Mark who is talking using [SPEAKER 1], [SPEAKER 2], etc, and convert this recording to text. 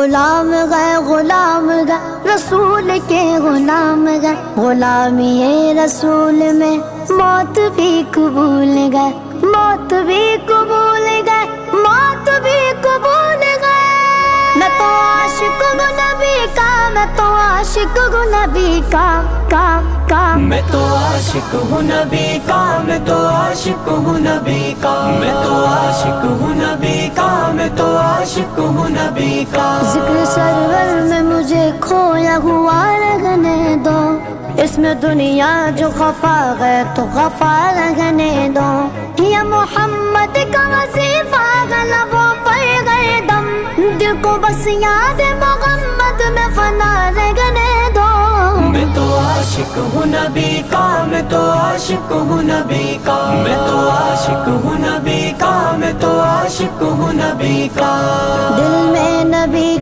[SPEAKER 1] غلام گئے غلام گئے رسول کے غلام گئے، غلامی رسول میں موت بھی قبول گئے، موت بھی قبول گئے، موت بھی قبول گئے۔ میں تو عاشق ہوں نبی کا، میں تو عاشق ہوں نبی کا،
[SPEAKER 2] میں تو عاشق ہوں نبی کا، میں تو عاشق ہوں نبی کا، میں تو عاشق ہوں نبی کا، میں تو عاشق ہوں نبی کا۔
[SPEAKER 1] ذکر سرور میں مجھے کھویا ہوا رہنے دو، اس میں دنیا جو خفا گئے تو خفا رہنے دو۔ یا محمد کا وظیفہ لبوں پر گئے دم، دل کو بس یاد محمد میں فنا رہنے دو۔
[SPEAKER 2] میں تو عاشق ہوں نبی کا، میں تو عاشق ہوں نبی کا، میں تو عاشق ہوں نبی کا، میں تو عاشق ہوں نبی کا۔
[SPEAKER 1] دل میں نبی